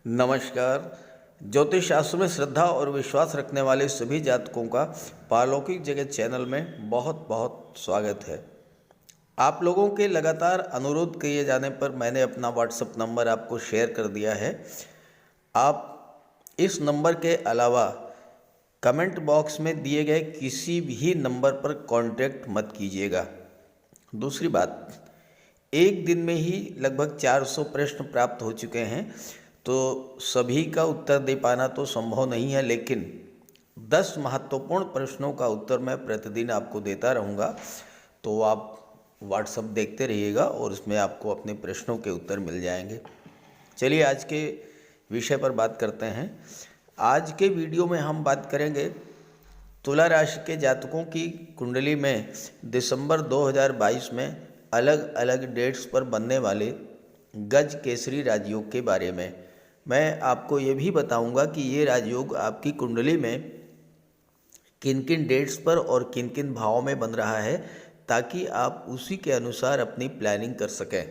नमस्कार। ज्योतिष शास्त्र में श्रद्धा और विश्वास रखने वाले सभी जातकों का पारलौकिक जगत चैनल में बहुत बहुत स्वागत है। आप लोगों के लगातार अनुरोध किए जाने पर मैंने अपना व्हाट्सएप नंबर आपको शेयर कर दिया है। आप इस नंबर के अलावा कमेंट बॉक्स में दिए गए किसी भी नंबर पर कांटेक्ट मत कीजिएगा। दूसरी बात, एक दिन में ही लगभग 400 प्रश्न प्राप्त हो चुके हैं, तो सभी का उत्तर दे पाना तो संभव नहीं है, लेकिन 10 महत्वपूर्ण प्रश्नों का उत्तर मैं प्रतिदिन आपको देता रहूँगा। तो आप व्हाट्सएप देखते रहिएगा और उसमें आपको अपने प्रश्नों के उत्तर मिल जाएंगे। चलिए आज के विषय पर बात करते हैं। आज के वीडियो में हम बात करेंगे तुला राशि के जातकों की कुंडली में दिसंबर 2022 में अलग अलग डेट्स पर बनने वाले गज केसरी राजयोग के बारे में। मैं आपको ये भी बताऊंगा कि ये राजयोग आपकी कुंडली में किन किन डेट्स पर और किन किन भावों में बन रहा है, ताकि आप उसी के अनुसार अपनी प्लानिंग कर सकें।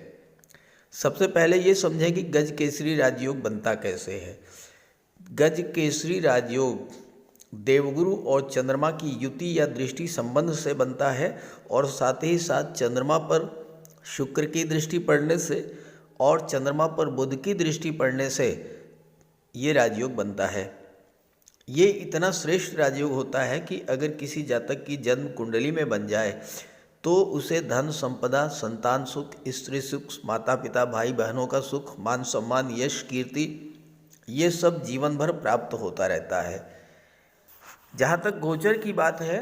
सबसे पहले ये समझें कि गज केसरी राजयोग बनता कैसे है। गज केसरी राजयोग देवगुरु और चंद्रमा की युति या दृष्टि संबंध से बनता है, और साथ ही साथ चंद्रमा पर शुक्र की दृष्टि पड़ने से और चंद्रमा पर बुध की दृष्टि पड़ने से ये राजयोग बनता है। ये इतना श्रेष्ठ राजयोग होता है कि अगर किसी जातक की जन्म कुंडली में बन जाए तो उसे धन संपदा, संतान सुख, स्त्री सुख, माता पिता, भाई बहनों का सुख, मान सम्मान, यश, कीर्ति, ये सब जीवन भर प्राप्त होता रहता है। जहाँ तक गोचर की बात है,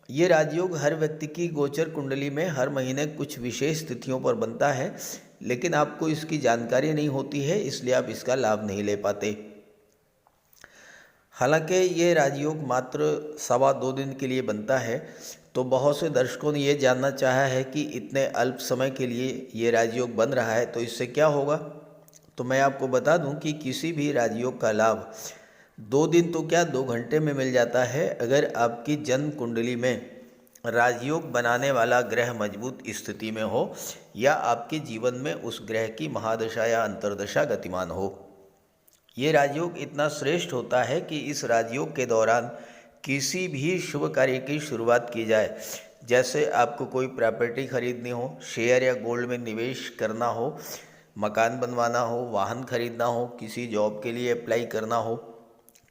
ये राजयोग हर व्यक्ति की गोचर कुंडली में हर महीने कुछ विशेष तिथियों पर बनता है, लेकिन आपको इसकी जानकारी नहीं होती है, इसलिए आप इसका लाभ नहीं ले पाते। हालांकि ये राजयोग मात्र 2.25 दिन के लिए बनता है, तो बहुत से दर्शकों ने ये जानना चाहा है कि इतने अल्प समय के लिए ये राजयोग बन रहा है तो इससे क्या होगा। तो मैं आपको बता दूं कि किसी भी राजयोग का लाभ 2 दिन तो क्या 2 घंटे में मिल जाता है, अगर आपकी जन्म कुंडली में राजयोग बनाने वाला ग्रह मजबूत स्थिति में हो या आपके जीवन में उस ग्रह की महादशा या अंतर्दशा गतिमान हो। ये राजयोग इतना श्रेष्ठ होता है कि इस राजयोग के दौरान किसी भी शुभ कार्य की शुरुआत की जाए, जैसे आपको कोई प्रॉपर्टी खरीदनी हो, शेयर या गोल्ड में निवेश करना हो, मकान बनवाना हो, वाहन खरीदना हो, किसी जॉब के लिए अप्लाई करना हो,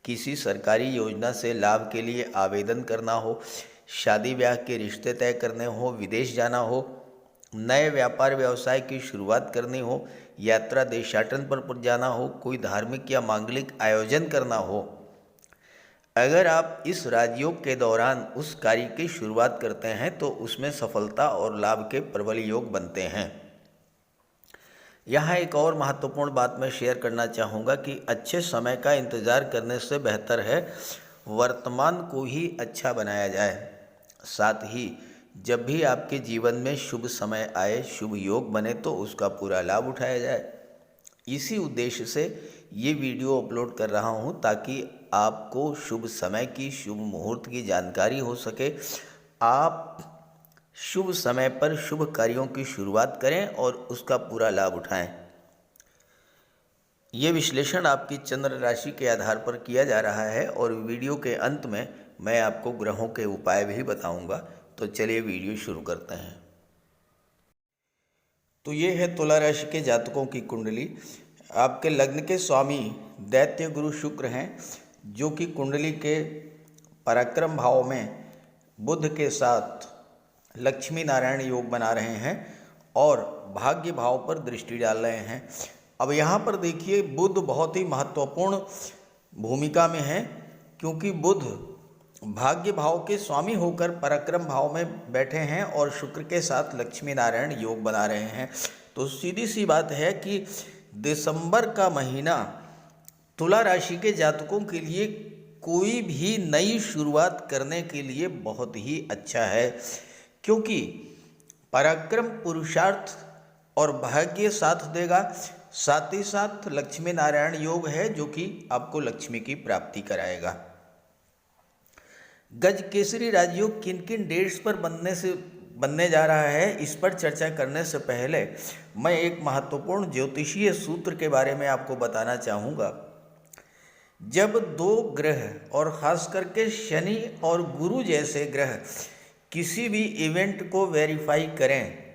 किसी सरकारी योजना से लाभ के लिए आवेदन करना हो, शादी ब्याह के रिश्ते तय करने हो, विदेश जाना हो, नए व्यापार व्यवसाय की शुरुआत करनी हो, यात्रा देशाटन पर जाना हो, कोई धार्मिक या मांगलिक आयोजन करना हो, अगर आप इस राजयोग के दौरान उस कार्य की शुरुआत करते हैं तो उसमें सफलता और लाभ के प्रबल योग बनते हैं। यहाँ एक और महत्वपूर्ण बात मैं शेयर करना चाहूँगा कि अच्छे समय का इंतज़ार करने से बेहतर है वर्तमान को ही अच्छा बनाया जाए। साथ ही जब भी आपके जीवन में शुभ समय आए, शुभ योग बने, तो उसका पूरा लाभ उठाया जाए। इसी उद्देश्य से ये वीडियो अपलोड कर रहा हूँ, ताकि आपको शुभ समय की, शुभ मुहूर्त की जानकारी हो सके, आप शुभ समय पर शुभ कार्यों की शुरुआत करें और उसका पूरा लाभ उठाएं। ये विश्लेषण आपकी चंद्र राशि के आधार पर किया जा रहा है, और वीडियो के अंत में मैं आपको ग्रहों के उपाय भी बताऊंगा। तो चलिए वीडियो शुरू करते हैं। तो ये है तुला राशि के जातकों की कुंडली। आपके लग्न के स्वामी दैत्य गुरु शुक्र हैं, जो कि कुंडली के पराक्रम भाव में बुध के साथ लक्ष्मी नारायण योग बना रहे हैं और भाग्य भाव पर दृष्टि डाल रहे हैं। अब यहाँ पर देखिए, बुध बहुत ही महत्वपूर्ण भूमिका में है, क्योंकि बुध भाग्य भाव के स्वामी होकर पराक्रम भाव में बैठे हैं और शुक्र के साथ लक्ष्मी नारायण योग बना रहे हैं। तो सीधी सी बात है कि दिसंबर का महीना तुला राशि के जातकों के लिए कोई भी नई शुरुआत करने के लिए बहुत ही अच्छा है, क्योंकि पराक्रम, पुरुषार्थ और भाग्य साथ देगा। साथ ही साथ लक्ष्मी नारायण योग है, जो कि आपको लक्ष्मी की प्राप्ति कराएगा। गज केसरी राजयोग किन किन डेट्स पर बनने से बनने जा रहा है, इस पर चर्चा करने से पहले मैं एक महत्वपूर्ण ज्योतिषीय सूत्र के बारे में आपको बताना चाहूँगा। जब दो ग्रह और खास करके शनि और गुरु जैसे ग्रह किसी भी इवेंट को वेरीफाई करें,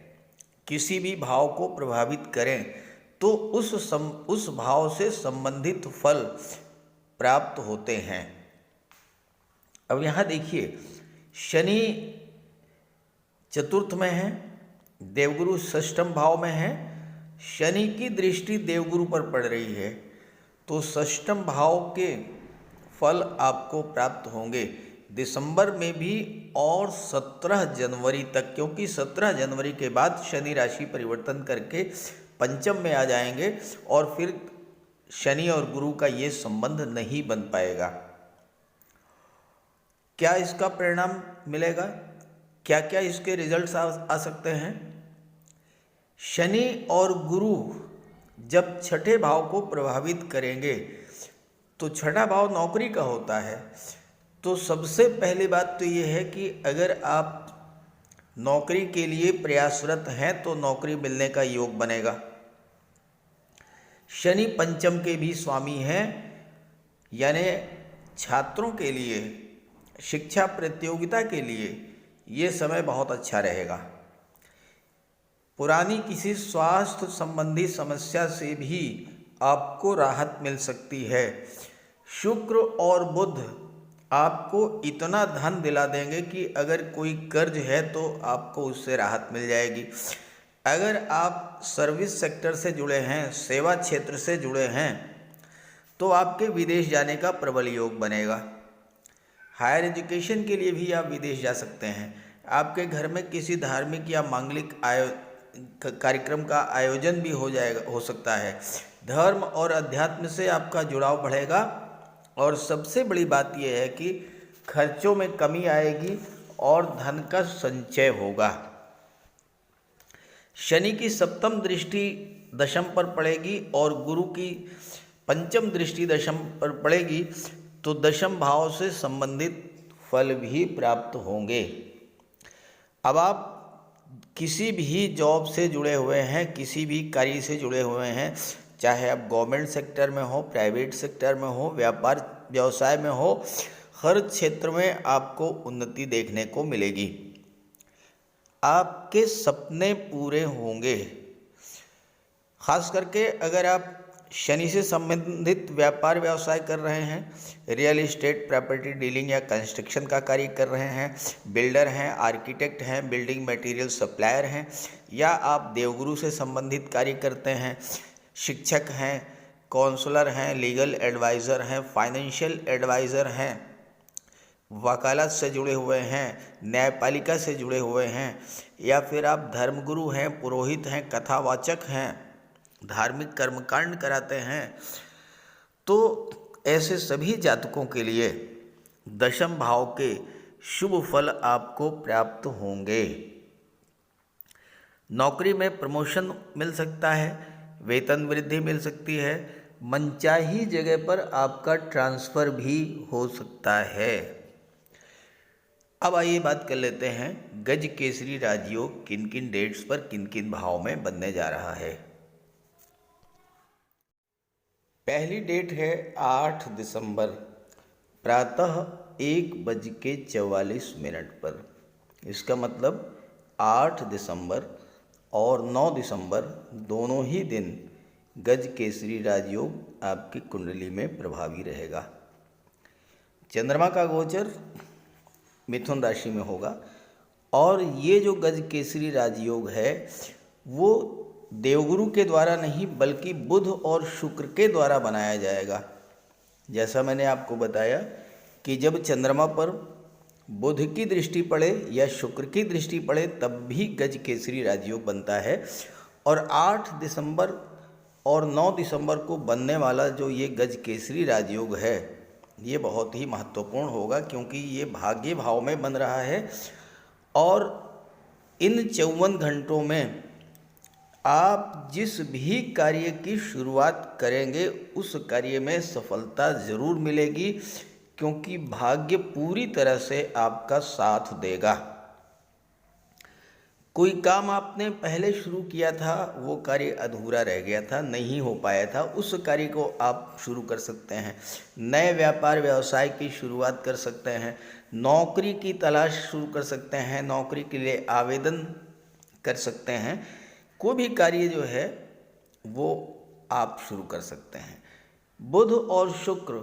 किसी भी भाव को प्रभावित करें, तो उस भाव से संबंधित फल प्राप्त होते हैं। अब यहाँ देखिए, शनि चतुर्थ में है, देवगुरु षष्ठम भाव में है। शनि की दृष्टि देवगुरु पर पड़ रही है, तो षष्ठम भाव के फल आपको प्राप्त होंगे दिसंबर में भी और 17 जनवरी तक, क्योंकि 17 जनवरी के बाद शनि राशि परिवर्तन करके पंचम में आ जाएंगे और फिर शनि और गुरु का ये संबंध नहीं बन पाएगा। क्या इसका परिणाम मिलेगा? क्या क्या इसके रिजल्ट्स आ सकते हैं? शनि और गुरु जब छठे भाव को प्रभावित करेंगे, तो छठा भाव नौकरी का होता है। तो सबसे पहली बात तो ये है कि अगर आप नौकरी के लिए प्रयासरत हैं तो नौकरी मिलने का योग बनेगा। शनि पंचम के भी स्वामी हैं, यानी छात्रों के लिए, शिक्षा प्रतियोगिता के लिए ये समय बहुत अच्छा रहेगा। पुरानी किसी स्वास्थ्य संबंधी समस्या से भी आपको राहत मिल सकती है। शुक्र और बुध आपको इतना धन दिला देंगे कि अगर कोई कर्ज है तो आपको उससे राहत मिल जाएगी। अगर आप सर्विस सेक्टर से जुड़े हैं, सेवा क्षेत्र से जुड़े हैं, तो आपके विदेश जाने का प्रबल योग बनेगा। हायर एजुकेशन के लिए भी आप विदेश जा सकते हैं। आपके घर में किसी धार्मिक या मांगलिक कार्यक्रम का आयोजन भी हो सकता है। धर्म और अध्यात्म से आपका जुड़ाव बढ़ेगा और सबसे बड़ी बात यह है कि खर्चों में कमी आएगी और धन का संचय होगा। शनि की सप्तम दृष्टि दशम पर पड़ेगी और गुरु की पंचम दृष्टि दशम पर पड़ेगी, तो दशम भाव से संबंधित फल भी प्राप्त होंगे। अब आप किसी भी जॉब से जुड़े हुए हैं, किसी भी कार्य से जुड़े हुए हैं, चाहे आप गवर्नमेंट सेक्टर में हो, प्राइवेट सेक्टर में हो, व्यापार व्यवसाय में हो, हर क्षेत्र में आपको उन्नति देखने को मिलेगी। आपके सपने पूरे होंगे। खास करके अगर आप शनि से संबंधित व्यापार व्यवसाय कर रहे हैं, रियल एस्टेट, प्रॉपर्टी डीलिंग या कंस्ट्रक्शन का कार्य कर रहे हैं, बिल्डर हैं, आर्किटेक्ट हैं, बिल्डिंग मटेरियल सप्लायर हैं, या आप देवगुरु से संबंधित कार्य करते हैं, शिक्षक हैं, काउंसलर हैं, लीगल एडवाइज़र हैं, फाइनेंशियल एडवाइज़र हैं, वकालत से जुड़े हुए हैं, न्यायपालिका से जुड़े हुए हैं, या फिर आप धर्मगुरु हैं, पुरोहित हैं, कथावाचक हैं, धार्मिक कर्मकांड कराते हैं, तो ऐसे सभी जातकों के लिए दशम भाव के शुभ फल आपको प्राप्त होंगे। नौकरी में प्रमोशन मिल सकता है, वेतन वृद्धि मिल सकती है, मनचाही जगह पर आपका ट्रांसफ़र भी हो सकता है। अब आइए बात कर लेते हैं गज केसरी राजयोग किन किन डेट्स पर किन किन भाव में बनने जा रहा है। पहली डेट है 8 दिसंबर प्रातः 1:44 पर। इसका मतलब 8 दिसंबर और 9 दिसंबर दोनों ही दिन गज केसरी राजयोग आपकी कुंडली में प्रभावी रहेगा। चंद्रमा का गोचर मिथुन राशि में होगा और ये जो गज केसरी राजयोग है वो देवगुरु के द्वारा नहीं बल्कि बुध और शुक्र के द्वारा बनाया जाएगा। जैसा मैंने आपको बताया कि जब चंद्रमा पर बुध की दृष्टि पड़े या शुक्र की दृष्टि पड़े तब भी गज केसरी राजयोग बनता है, और 8 दिसंबर और 9 दिसंबर को बनने वाला जो ये गज केसरी राजयोग है ये बहुत ही महत्वपूर्ण होगा, क्योंकि ये भाग्य भाव में बन रहा है और इन 54 घंटों में आप जिस भी कार्य की शुरुआत करेंगे उस कार्य में सफलता ज़रूर मिलेगी, क्योंकि भाग्य पूरी तरह से आपका साथ देगा। कोई काम आपने पहले शुरू किया था, वो कार्य अधूरा रह गया था, नहीं हो पाया था, उस कार्य को आप शुरू कर सकते हैं। नए व्यापार व्यवसाय की शुरुआत कर सकते हैं। नौकरी की तलाश शुरू कर सकते हैं, नौकरी के लिए आवेदन कर सकते हैं। कोई भी कार्य जो है वो आप शुरू कर सकते हैं। बुध और शुक्र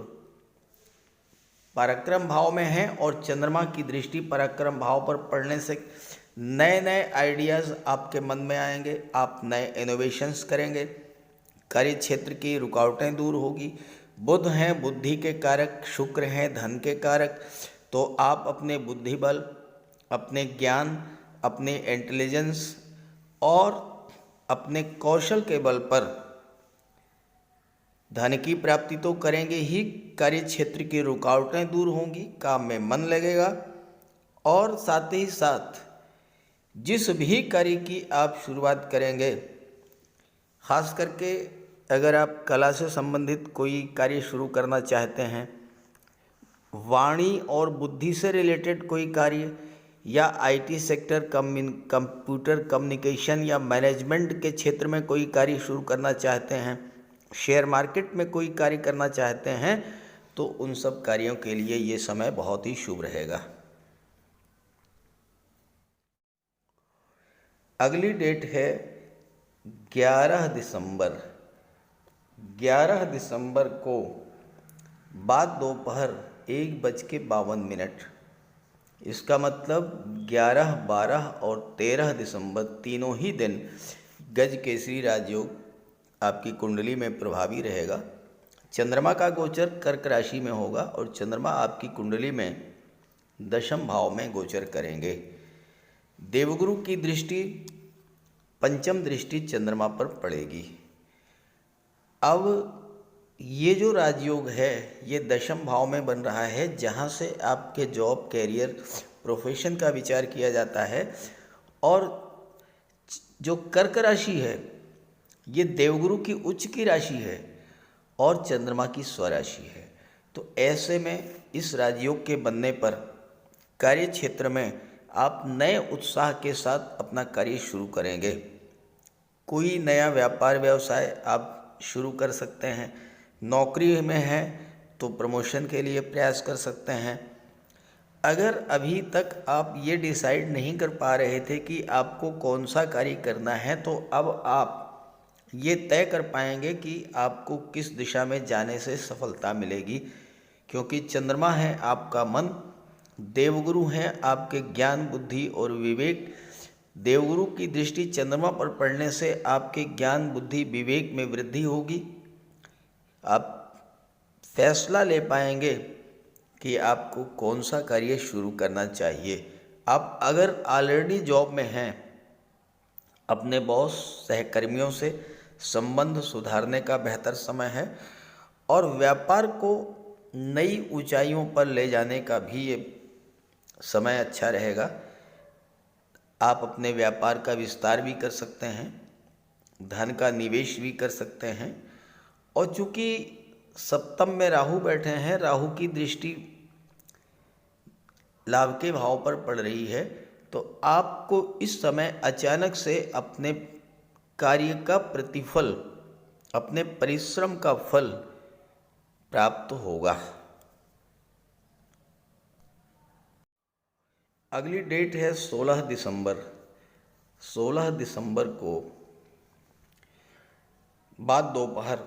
पराक्रम भाव में है और चंद्रमा की दृष्टि पराक्रम भाव पर पड़ने से नए नए आइडियाज़ आपके मन में आएंगे, आप नए इनोवेशंस करेंगे, कार्य क्षेत्र की रुकावटें दूर होगी। बुध हैं बुद्धि के कारक, शुक्र हैं धन के कारक, तो आप अपने बुद्धि बल, अपने ज्ञान, अपने इंटेलिजेंस और अपने कौशल के बल पर धन की प्राप्ति तो करेंगे ही, कार्य क्षेत्र की रुकावटें दूर होंगी, काम में मन लगेगा और साथ ही साथ जिस भी कार्य की आप शुरुआत करेंगे, खास करके अगर आप कला से संबंधित कोई कार्य शुरू करना चाहते हैं, वाणी और बुद्धि से रिलेटेड कोई कार्य, या आईटी सेक्टर, कंप्यूटर कम्युनिकेशन या मैनेजमेंट के क्षेत्र में कोई कार्य शुरू करना चाहते हैं, शेयर मार्केट में कोई कार्य करना चाहते हैं, तो उन सब कार्यों के लिए ये समय बहुत ही शुभ रहेगा। अगली डेट है 11 दिसंबर। 11 दिसंबर को बाद दोपहर 1:52। इसका मतलब 11, 12 और 13 दिसंबर तीनों ही दिन गज केसरी राजयोग आपकी कुंडली में प्रभावी रहेगा। चंद्रमा का गोचर कर्क राशि में होगा और चंद्रमा आपकी कुंडली में दशम भाव में गोचर करेंगे। देवगुरु की दृष्टि, पंचम दृष्टि चंद्रमा पर पड़ेगी। अब ये जो राजयोग है ये दशम भाव में बन रहा है, जहाँ से आपके जॉब, कैरियर, प्रोफेशन का विचार किया जाता है। और जो कर्क राशि है ये देवगुरु की उच्च की राशि है और चंद्रमा की स्वराशि है। तो ऐसे में इस राजयोग के बनने पर कार्य क्षेत्र में आप नए उत्साह के साथ अपना कार्य शुरू करेंगे। कोई नया व्यापार व्यवसाय आप शुरू कर सकते हैं। नौकरी में हैं तो प्रमोशन के लिए प्रयास कर सकते हैं। अगर अभी तक आप ये डिसाइड नहीं कर पा रहे थे कि आपको कौन सा कार्य करना है, तो अब आप ये तय कर पाएंगे कि आपको किस दिशा में जाने से सफलता मिलेगी, क्योंकि चंद्रमा है आपका मन, देवगुरु हैं आपके ज्ञान, बुद्धि और विवेक। देवगुरु की दृष्टि चंद्रमा पर पड़ने से आपके ज्ञान, बुद्धि, विवेक में वृद्धि होगी। आप फैसला ले पाएंगे कि आपको कौन सा कार्य शुरू करना चाहिए। आप अगर ऑलरेडी जॉब में हैं, अपने बॉस, सहकर्मियों से संबंध सुधारने का बेहतर समय है और व्यापार को नई ऊंचाइयों पर ले जाने का भी ये समय अच्छा रहेगा। आप अपने व्यापार का विस्तार भी कर सकते हैं, धन का निवेश भी कर सकते हैं। और चूँकि सप्तम में राहु बैठे हैं, राहु की दृष्टि लाभ के भाव पर पड़ रही है, तो आपको इस समय अचानक से अपने कार्य का प्रतिफल, अपने परिश्रम का फल प्राप्त होगा। अगली डेट है 16 दिसंबर। 16 दिसंबर को बाद दोपहर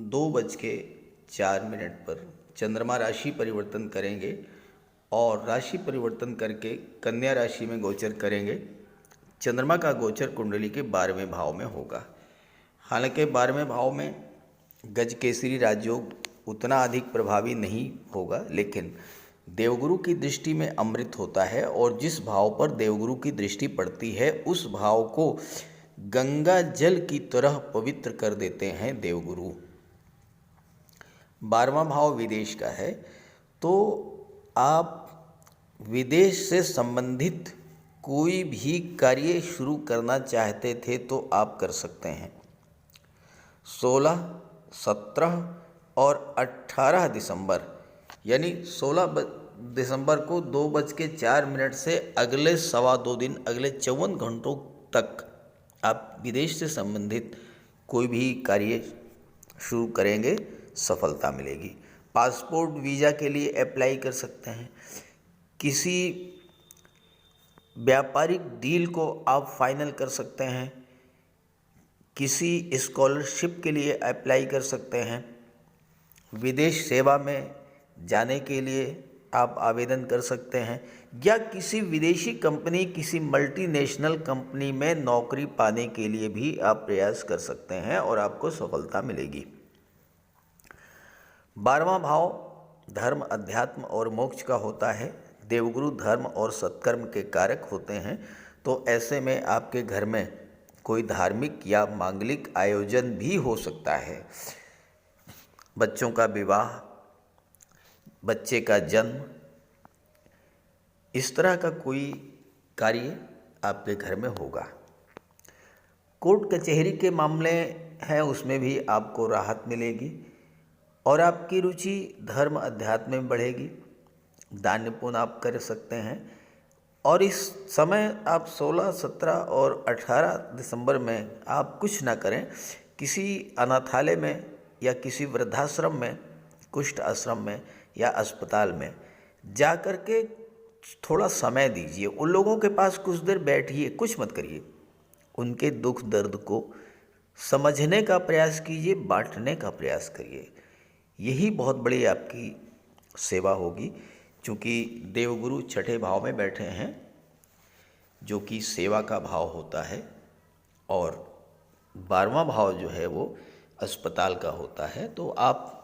2:04 पर चंद्रमा राशि परिवर्तन करेंगे और राशि परिवर्तन करके कन्या राशि में गोचर करेंगे। चंद्रमा का गोचर कुंडली के 12वें भाव में होगा। हालांकि 12वें भाव में गज केसरी राजयोग उतना अधिक प्रभावी नहीं होगा, लेकिन देवगुरु की दृष्टि में अमृत होता है और जिस भाव पर देवगुरु की दृष्टि पड़ती है उस भाव को गंगा जल की तरह पवित्र कर देते हैं देवगुरु। 12वां भाव विदेश का है, तो आप विदेश से संबंधित कोई भी कार्य शुरू करना चाहते थे तो आप कर सकते हैं। 16, 17 और 18 दिसंबर यानी 16 दिसंबर को 2:04 से अगले 2.25 दिन, अगले 54 घंटों तक आप विदेश से संबंधित कोई भी कार्य शुरू करेंगे, सफलता मिलेगी। पासपोर्ट वीज़ा के लिए अप्लाई कर सकते हैं। किसी व्यापारिक डील को आप फाइनल कर सकते हैं। किसी स्कॉलरशिप के लिए अप्लाई कर सकते हैं। विदेश सेवा में जाने के लिए आप आवेदन कर सकते हैं, या किसी विदेशी कंपनी, किसी मल्टीनेशनल कंपनी में नौकरी पाने के लिए भी आप प्रयास कर सकते हैं और आपको सफलता मिलेगी। 12वां भाव धर्म, अध्यात्म और मोक्ष का होता है। देवगुरु धर्म और सत्कर्म के कारक होते हैं, तो ऐसे में आपके घर में कोई धार्मिक या मांगलिक आयोजन भी हो सकता है। बच्चों का विवाह, बच्चे का जन्म, इस तरह का कोई कार्य आपके घर में होगा। कोर्ट कचहरी के मामले हैं, उसमें भी आपको राहत मिलेगी और आपकी रुचि धर्म अध्यात्म में बढ़ेगी। दान पुण्य आप कर सकते हैं। और इस समय आप 16, 17 और 18 दिसंबर में आप कुछ ना करें, किसी अनाथालय में या किसी वृद्धाश्रम में, कुष्ठ आश्रम में या अस्पताल में जा कर के थोड़ा समय दीजिए। उन लोगों के पास कुछ देर बैठिए, कुछ मत करिए। उनके दुख दर्द को समझने का प्रयास कीजिए, बांटने का प्रयास करिए। यही बहुत बड़ी आपकी सेवा होगी, क्योंकि देवगुरु छठे भाव में बैठे हैं, जो कि सेवा का भाव होता है, और 12वां भाव जो है वो अस्पताल का होता है। तो आप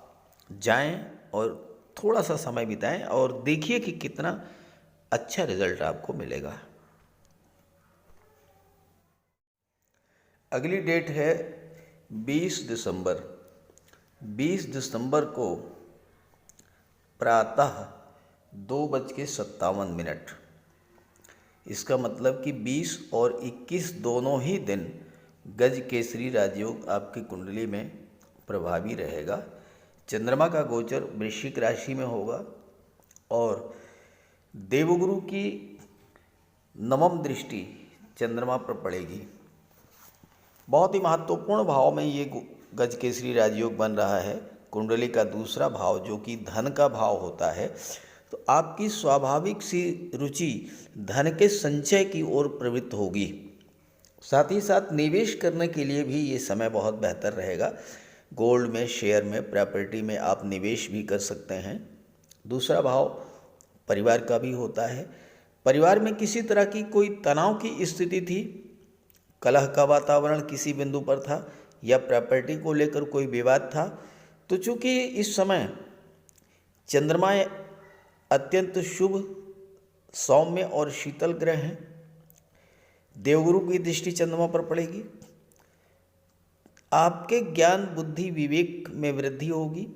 जाएं और थोड़ा सा समय बिताएं और देखिए कि कितना अच्छा रिजल्ट आपको मिलेगा। अगली डेट है 20 दिसंबर। 20 दिसंबर को प्रातः 2:57। इसका मतलब कि 20 और 21 दोनों ही दिन गज केसरी राजयोग आपकी कुंडली में प्रभावी रहेगा। चंद्रमा का गोचर वृश्चिक राशि में होगा और देवगुरु की नवम दृष्टि चंद्रमा पर पड़ेगी। बहुत ही महत्वपूर्ण भाव में ये गज केसरी राजयोग बन रहा है। कुंडली का दूसरा भाव जो कि धन का भाव होता है, तो आपकी स्वाभाविक सी रुचि धन के संचय की ओर प्रवृत्त होगी। साथ ही साथ निवेश करने के लिए भी ये समय बहुत बेहतर रहेगा। गोल्ड में, शेयर में, प्रॉपर्टी में आप निवेश भी कर सकते हैं। दूसरा भाव परिवार का भी होता है। परिवार में किसी तरह की कोई तनाव की स्थिति थी, कलह का वातावरण किसी बिंदु पर था, या प्रॉपर्टी को लेकर कोई विवाद था, तो चूंकि इस समय चंद्रमा अत्यंत शुभ, सौम्य और शीतल ग्रह हैं, देवगुरु की दृष्टि चंद्रमा पर पड़ेगी, आपके ज्ञान, बुद्धि, विवेक में वृद्धि होगी।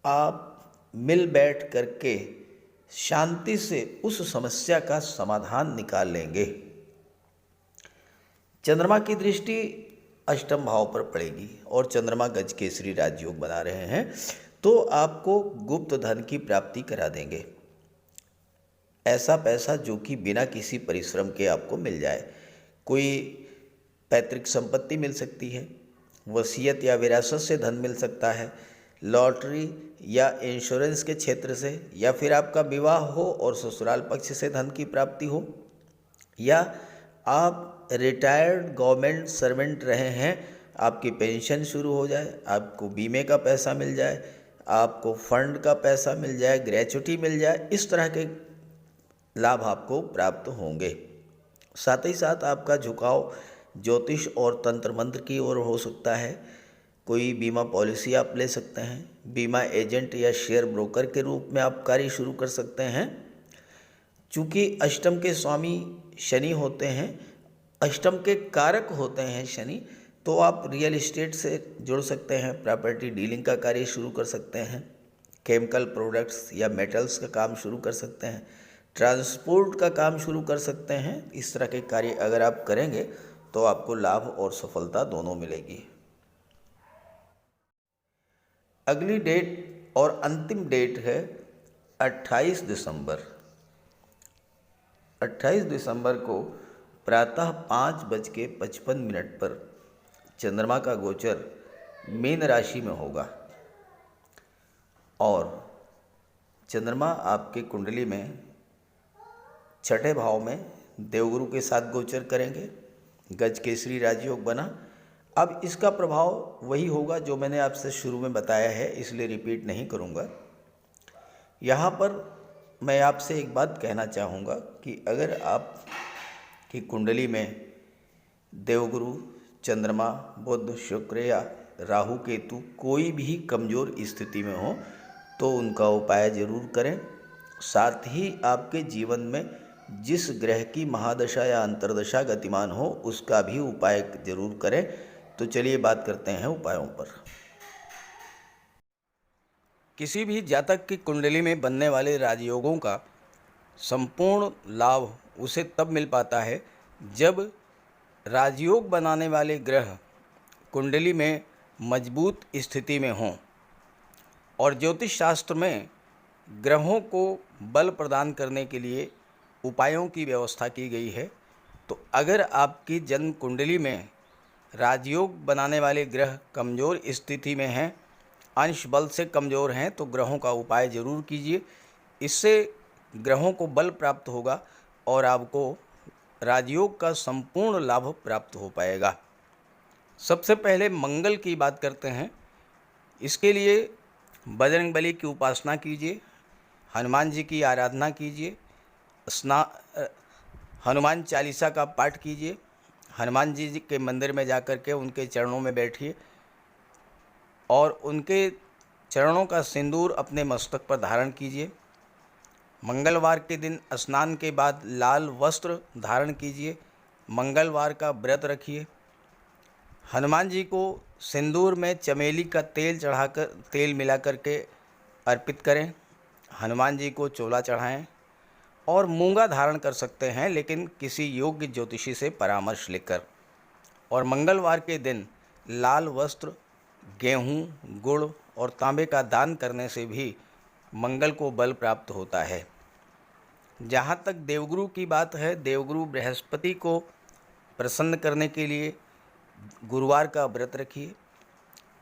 आप मिल बैठ करके शांति से उस समस्या का समाधान निकाल लेंगे। चंद्रमा की दृष्टि अष्टम भाव पर पड़ेगी और चंद्रमा गज केसरी राजयोग बना रहे हैं, तो आपको गुप्त धन की प्राप्ति करा देंगे। ऐसा पैसा जो कि बिना किसी परिश्रम के आपको मिल जाए। कोई पैतृक संपत्ति मिल सकती है, वसीयत या विरासत से धन मिल सकता है, लॉटरी या इंश्योरेंस के क्षेत्र से, या फिर आपका विवाह हो और ससुराल पक्ष से धन की प्राप्ति हो, या आप रिटायर्ड गवर्नमेंट सर्वेंट रहे हैं, आपकी पेंशन शुरू हो जाए, आपको बीमे का पैसा मिल जाए, आपको फंड का पैसा मिल जाए, ग्रेच्युटी मिल जाए, इस तरह के लाभ आपको प्राप्त होंगे। साथ ही साथ आपका झुकाव ज्योतिष और तंत्र मंत्र की ओर हो सकता है। कोई बीमा पॉलिसी आप ले सकते हैं, बीमा एजेंट या शेयर ब्रोकर के रूप में आप कार्य शुरू कर सकते हैं। चूँकि अष्टम के स्वामी शनि होते हैं, अष्टम के कारक होते हैं शनि, तो आप रियल एस्टेट से जुड़ सकते हैं, प्रॉपर्टी डीलिंग का कार्य शुरू कर सकते हैं, केमिकल प्रोडक्ट्स या मेटल्स का काम शुरू कर सकते हैं, ट्रांसपोर्ट का काम शुरू कर सकते हैं। इस तरह के कार्य अगर आप करेंगे तो आपको लाभ और सफलता दोनों मिलेगी। अगली डेट और अंतिम डेट है 28 दिसंबर 28 दिसंबर को प्रातः 5:55 पर चंद्रमा का गोचर मीन राशि में होगा और चंद्रमा आपके कुंडली में छठे भाव में देवगुरु के साथ गोचर करेंगे। गज केसरी राजयोग बना। अब इसका प्रभाव वही होगा जो मैंने आपसे शुरू में बताया है, इसलिए रिपीट नहीं करूँगा। यहाँ पर मैं आपसे एक बात कहना चाहूँगा कि अगर आप की कुंडली में देवगुरु, चंद्रमा, बुध, शुक्र या राहु केतु कोई भी कमज़ोर स्थिति में हो तो उनका उपाय जरूर करें। साथ ही आपके जीवन में जिस ग्रह की महादशा या अंतर्दशा गतिमान हो उसका भी उपाय जरूर करें। तो चलिए बात करते हैं उपायों पर। किसी भी जातक की कुंडली में बनने वाले राजयोगों का संपूर्ण लाभ उसे तब मिल पाता है जब राजयोग बनाने वाले ग्रह कुंडली में मजबूत स्थिति में हों। और ज्योतिष शास्त्र में ग्रहों को बल प्रदान करने के लिए उपायों की व्यवस्था की गई है। तो अगर आपकी जन्म कुंडली में राजयोग बनाने वाले ग्रह कमज़ोर स्थिति में हैं, अंश बल से कमज़ोर हैं, तो ग्रहों का उपाय ज़रूर कीजिए। इससे ग्रहों को बल प्राप्त होगा और आपको राजयोग का संपूर्ण लाभ प्राप्त हो पाएगा। सबसे पहले मंगल की बात करते हैं। इसके लिए बजरंगबली की उपासना कीजिए, हनुमान जी की आराधना कीजिए, हनुमान चालीसा का पाठ कीजिए, हनुमान जी के मंदिर में जाकर के उनके चरणों में बैठिए और उनके चरणों का सिंदूर अपने मस्तक पर धारण कीजिए। मंगलवार के दिन स्नान के बाद लाल वस्त्र धारण कीजिए। मंगलवार का व्रत रखिए। हनुमान जी को सिंदूर में चमेली का तेल मिलाकर के अर्पित करें। हनुमान जी को चोला चढ़ाएं और मूंगा धारण कर सकते हैं, लेकिन किसी योग्य ज्योतिषी से परामर्श लेकर। और मंगलवार के दिन लाल वस्त्र, गेहूँ, गुड़ और तांबे का दान करने से भी मंगल को बल प्राप्त होता है। जहाँ तक देवगुरु की बात है, देवगुरु बृहस्पति को प्रसन्न करने के लिए गुरुवार का व्रत रखिए।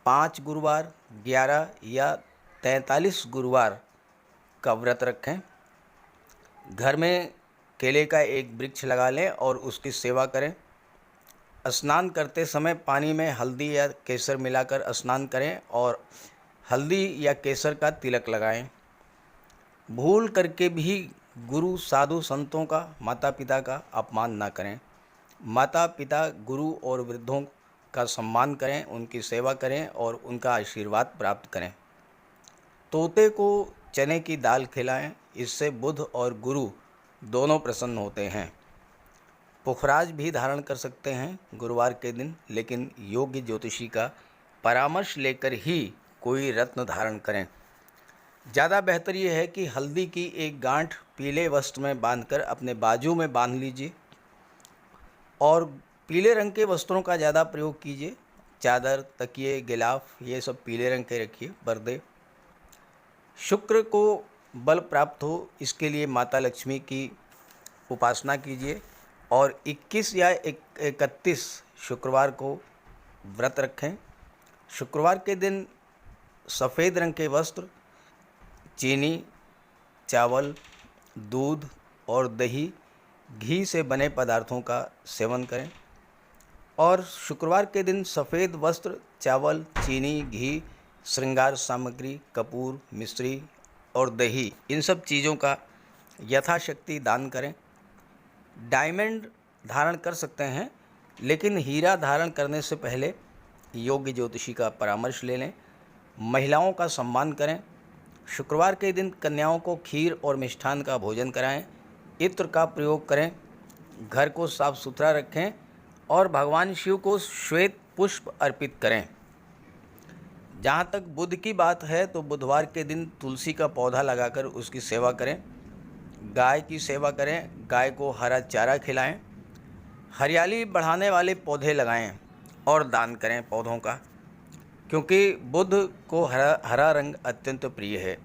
5 गुरुवार, 11 या 43 गुरुवार का व्रत रखें। घर में केले का एक वृक्ष लगा लें और उसकी सेवा करें। स्नान करते समय पानी में हल्दी या केसर मिलाकर स्नान करें और हल्दी या केसर का तिलक लगाएं। भूल करके भी गुरु, साधु, संतों का, माता पिता का अपमान ना करें। माता पिता, गुरु और वृद्धों का सम्मान करें, उनकी सेवा करें और उनका आशीर्वाद प्राप्त करें। तोते को चने की दाल खिलाएं, इससे बुध और गुरु दोनों प्रसन्न होते हैं। पुखराज भी धारण कर सकते हैं गुरुवार के दिन, लेकिन योग्य ज्योतिषी का परामर्श लेकर ही कोई रत्न धारण करें। ज़्यादा बेहतर यह है कि हल्दी की एक गांठ पीले वस्त्र में बांधकर अपने बाजू में बांध लीजिए और पीले रंग के वस्त्रों का ज़्यादा प्रयोग कीजिए। चादर, तकिए, गिलाफ ये सब पीले रंग के रखिए, पर्दे। शुक्र को बल प्राप्त हो, इसके लिए माता लक्ष्मी की उपासना कीजिए और 21 या 31 शुक्रवार को व्रत रखें। शुक्रवार के दिन सफ़ेद रंग के वस्त्र, चीनी, चावल, दूध और दही, घी से बने पदार्थों का सेवन करें। और शुक्रवार के दिन सफ़ेद वस्त्र, चावल, चीनी, घी, श्रृंगार सामग्री, कपूर, मिश्री और दही, इन सब चीज़ों का यथाशक्ति दान करें। डायमंड धारण कर सकते हैं, लेकिन हीरा धारण करने से पहले योग्य ज्योतिषी का परामर्श ले लें। महिलाओं का सम्मान करें। शुक्रवार के दिन कन्याओं को खीर और मिष्ठान का भोजन कराएं। इत्र का प्रयोग करें। घर को साफ सुथरा रखें और भगवान शिव को श्वेत पुष्प अर्पित करें। जहाँ तक बुध की बात है तो बुधवार के दिन तुलसी का पौधा लगाकर उसकी सेवा करें। गाय की सेवा करें। गाय को हरा चारा खिलाएं। हरियाली बढ़ाने वाले पौधे लगाएं और दान करें पौधों का, क्योंकि बुध को हरा रंग अत्यंत प्रिय है।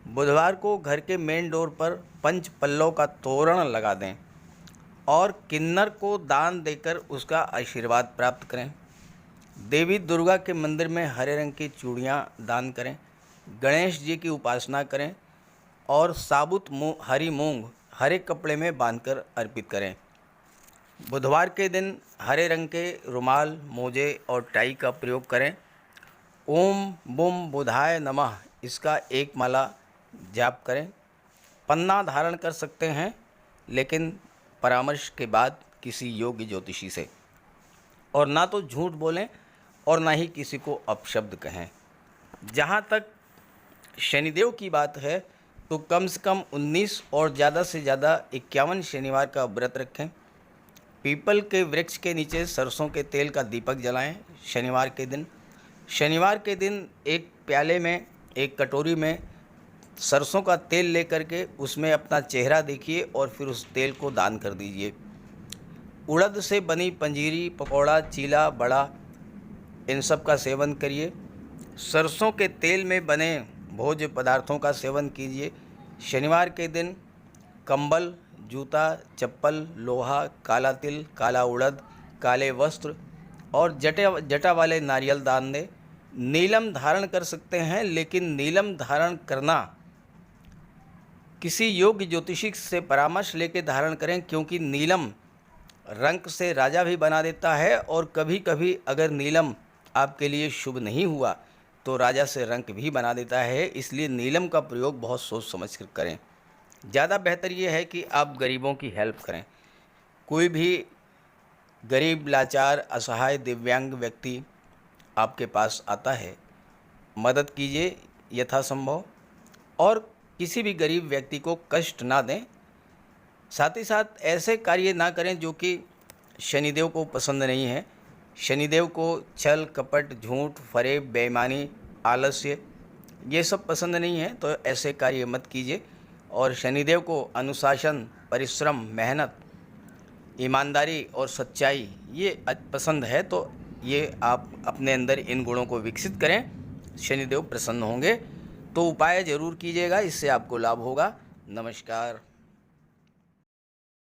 बुधवार को घर के मेन डोर पर पंच पल्लव का तोरण लगा दें और किन्नर को दान देकर उसका आशीर्वाद प्राप्त करें। देवी दुर्गा के मंदिर में हरे रंग की चूड़ियाँ दान करें। गणेश जी की उपासना करें और साबुत हरी मूंग हरे कपड़े में बांधकर अर्पित करें। बुधवार के दिन हरे रंग के रुमाल, मोजे और टाई का प्रयोग करें। ओम बुम बुधाय नमः इसका एक माला जाप करें। पन्ना धारण कर सकते हैं, लेकिन परामर्श के बाद किसी योग्य ज्योतिषी से। और ना तो झूठ बोलें और ना ही किसी को अपशब्द कहें। जहाँ तक शनिदेव की बात है तो कम से कम 19 और ज़्यादा से ज़्यादा 51 शनिवार का व्रत रखें। पीपल के वृक्ष के नीचे सरसों के तेल का दीपक जलाएं। शनिवार के दिन एक प्याले में, एक कटोरी में सरसों का तेल लेकर के उसमें अपना चेहरा देखिए और फिर उस तेल को दान कर दीजिए। उड़द से बनी पंजीरी, पकौड़ा, चीला, बड़ा, इन सब का सेवन करिए। सरसों के तेल में बने भोज्य पदार्थों का सेवन कीजिए। शनिवार के दिन कंबल, जूता, चप्पल, लोहा, काला तिल, काला उड़द, काले वस्त्र और जटा वाले नारियल दान दें। नीलम धारण कर सकते हैं, लेकिन नीलम धारण करना किसी योग्य ज्योतिषी से परामर्श लेकर धारण करें, क्योंकि नीलम रंग से राजा भी बना देता है और कभी कभी अगर नीलम आपके लिए शुभ नहीं हुआ तो राजा से रंक भी बना देता है। इसलिए नीलम का प्रयोग बहुत सोच समझ कर करें। ज़्यादा बेहतर ये है कि आप गरीबों की हेल्प करें। कोई भी गरीब, लाचार, असहाय, दिव्यांग व्यक्ति आपके पास आता है, मदद कीजिए यथासंभव और किसी भी गरीब व्यक्ति को कष्ट ना दें। साथ ही साथ ऐसे कार्य ना करें जो कि शनिदेव को पसंद नहीं है। शनिदेव को छल, कपट, झूठ, फरेब, बेईमानी, आलस्य ये सब पसंद नहीं है, तो ऐसे कार्य मत कीजिए। और शनिदेव को अनुशासन, परिश्रम, मेहनत, ईमानदारी और सच्चाई ये पसंद है, तो ये आप अपने अंदर इन गुणों को विकसित करें, शनिदेव प्रसन्न होंगे। तो उपाय ज़रूर कीजिएगा, इससे आपको लाभ होगा। नमस्कार।